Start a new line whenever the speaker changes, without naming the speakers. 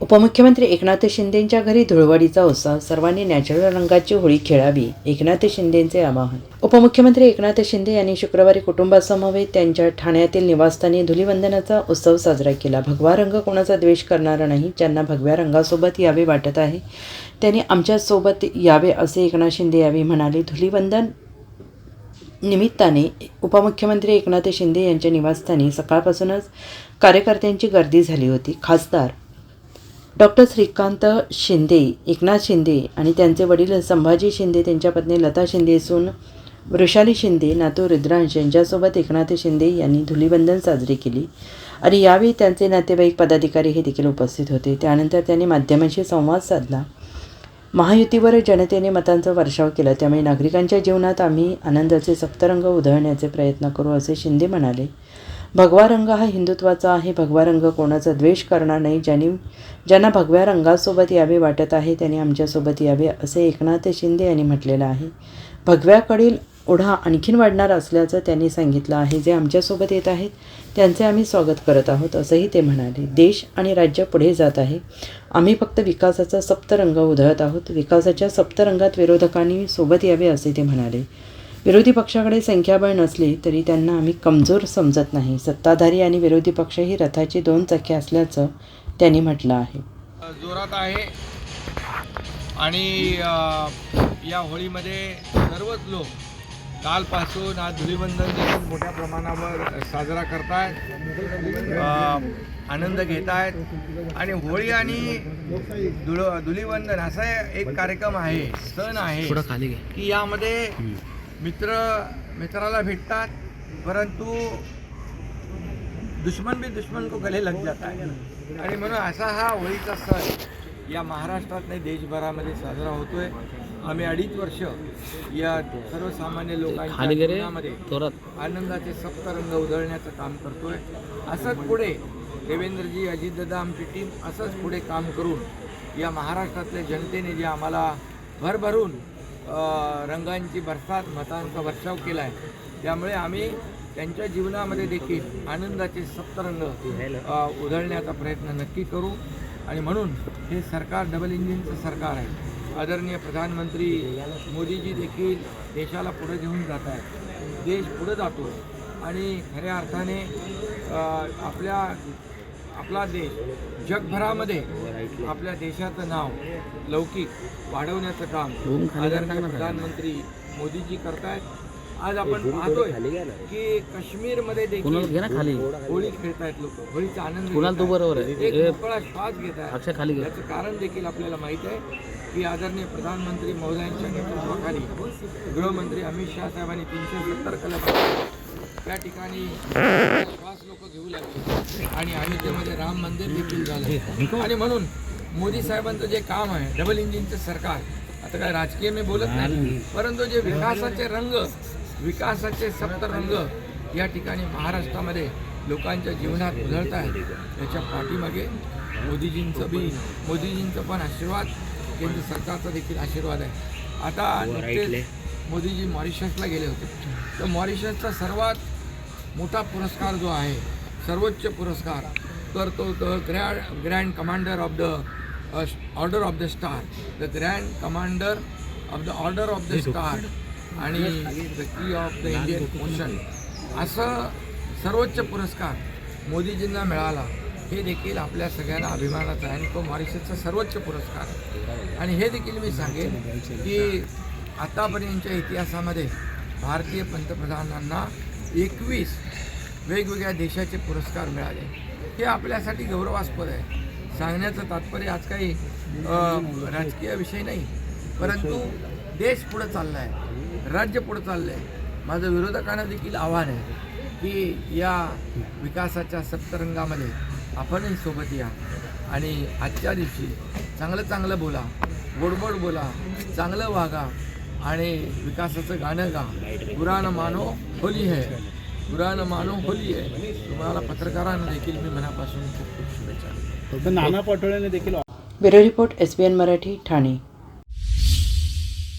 उपमुख्यमंत्री एकनाथ शिंदेंच्या घरी धुळवडीचा उत्सव, सर्वांनी नॅचरल रंगाची होळी खेळावी, एकनाथ शिंदेंचे आवाहन. उपमुख्यमंत्री एकनाथ शिंदे यांनी शुक्रवारी कुटुंबासमवेत त्यांच्या ठाण्यातील निवासस्थानी धुलिवंदनाचा उत्सव साजरा केला. भगवा रंग कोणाचा द्वेष करणारा नाही. ज्यांना भगव्या रंगासोबत यावे वाटत आहे त्यांनी आमच्यासोबत यावे, असे एकनाथ शिंदे यावेळी म्हणाले. धुलिवंदन निमित्ताने उपमुख्यमंत्री एकनाथ शिंदे यांच्या निवासस्थानी सकाळपासूनच कार्यकर्त्यांची गर्दी झाली होती. खासदार डॉक्टर श्रीकांत शिंदे, एकनाथ शिंदे आणि त्यांचे वडील संभाजी शिंदे, त्यांच्या पत्नी लता शिंदे, सून वृषाली शिंदे, नातू रुद्रांश यांच्यासोबत एकनाथ शिंदे यांनी धुलिवंदन साजरे केले आणि यावेळी त्यांचे नातेवाईक, पदाधिकारी हे देखील उपस्थित होते. त्यानंतर त्यांनी माध्यमांशी संवाद साधला. महायुतीवर जनतेने मतांचा वर्षाव केला, त्यामुळे नागरिकांच्या जीवनात आम्ही आनंदाचे सप्तरंग उधळण्याचे प्रयत्न करू, असे शिंदे म्हणाले. भगवा रंग हा हिंदुत्वाचा आहे. भगवा रंग कोणाचा द्वेष करणार नाही. ज्यांना भगव्या रंगासोबत यावे वाटत आहे त्यांनी आमच्यासोबत यावे, असे एकनाथ शिंदे यांनी म्हटलेलं आहे. भगव्याकडील ओढा आणखीन वाढणार असल्याचं त्यांनी सांगितलं आहे. जे आमच्यासोबत येत आहेत त्यांचे आम्ही स्वागत करत आहोत, असंही ते म्हणाले. देश आणि राज्य पुढे जात आहे. आम्ही फक्त विकासाचा सप्तरंग उधळत आहोत. विकासाच्या सप्तरंगात विरोधकांनी सोबत यावे, असे ते म्हणाले. विरोधी पक्षाकडे संख्याबळ नसले तरी त्यांना आम्ही कमजोर समजत नाही. सत्ताधारी आणि विरोधी पक्ष ही रथाची दोन चाके असल्याचं त्यांनी म्हटलं आहे.
जोरात आहे आणि या होळीमध्ये सर्वच लोक कालपासून आज धुलिवंदन देखील मोठ्या प्रमाणावर साजरा करतायत, आनंद घेत आहेत. आणि होळी आणि धुलिवंदन असा एक कार्यक्रम आहे, सण आहे की यामध्ये मित्राला भेटतात, परंतु दुश्मन भी दुश्मन को गले लग जाता है. आणि म्हणून असा हा होळीचा सण या महाराष्ट्रात नाही देशभरामध्ये साजरा होतोय. आम्ही 2.5 वर्ष या सर्वसामान्य लोकांच्या जीवनामध्ये आनंदाचे सप्तरंग उधळण्याचं काम करतोय. असंच पुढे देवेंद्रजी, अजितदादा, आमची टीम असंच पुढे काम करून या महाराष्ट्रातल्या जनतेने जे आम्हाला भरभरून रंगांची बरसात, मतांचा वर्षाव केला आहे, त्यामुळे आम्ही त्यांच्या जीवनामध्ये देखील आनंदाचे सप्तरंग उधळण्याचा प्रयत्न नक्की करू. आणि म्हणून हे सरकार डबल इंजिनचं सरकार आहे. आदरणीय प्रधानमंत्री मोदीजी देखील देशाला पुढे घेऊन जात आहेत. देश पुढे जातो आणि खऱ्या अर्थाने आपला देश जगभरामध्ये आपल्या देशाचं नाव लौकिक वाढवण्याचं काम आदरणीय प्रधानमंत्री मोदीजी करतायत. आज आपण पाहतोय की काश्मीरमध्ये देखील होळी खेळतायत लोक, होळीचा आनंद एक मोकळा श्वास घेत आहेत. याचं कारण देखील आपल्याला माहीत आहे की आदरणीय प्रधानमंत्री महोदयांच्या नेतृत्वाखाली गृहमंत्री अमित शाह साहेबांनी 370 कलम त्या ठिकाणी श्वास लोक घेऊ लागले आणि अयोध्येमध्ये राम मंदिर देखील झालं. आणि म्हणून मोदी साहेबांचं जे काम आहे, डबल इंजिनचं सरकार, आता काय राजकीय मी बोलत नाही, परंतु जे विकासाचे रंग, विकासाचे सप्तरंग या ठिकाणी महाराष्ट्रामध्ये लोकांच्या जीवनात उधळत आहेत, याच्या पाठीमागे मोदीजींचं पण आशीर्वाद, केंद्र सरकारचा देखील आशीर्वाद आहे. आता नुकतेच मोदीजी मॉरिशसला गेले होते, तर मॉरिशसचा सर्वात मोठा पुरस्कार जो आहे, सर्वोच्च पुरस्कार, तर तो Grand Commander of the Order of the Star, the Grand Commander of the Order of the Star आणि the Key of the Indian Ocean, असं सर्वोच्च पुरस्कार मोदीजींना मिळाला. हे देखील आपल्या सगळ्यांना अभिमानाचं आहे आणि तो मॉरिशसचा सर्वोच्च पुरस्कार आहे. आणि हे देखील मी सांगेन की आतापर्यंतच्या इतिहासामध्ये भारतीय पंतप्रधानांना 21 वेगवेगळ्या देशाचे पुरस्कार मिळाले. हे आपल्यासाठी गौरवास्पद आहे. सांगण्याचं तात्पर्य आज काही राजकीय विषय नाही, परंतु देश पुढं चालला आहे, राज्य पुढं चाललं आहे. माझं विरोधकांना देखील आव्हान आहे की या विकासाच्या सप्तरंगामध्ये आपणही सोबत या आणि आजच्या दिवशी चांगलं बोला, गोडगोड बोला, चांगलं वागा आणि विकासाचं गाणं गा. बुरा न मानो होली है, बुरा न मानो होली है. तुम्हाला पत्रकारांना देखील मी मनापासून खूप खूप शुभेच्छा.
Bureau report, SBN Marathi, Thane.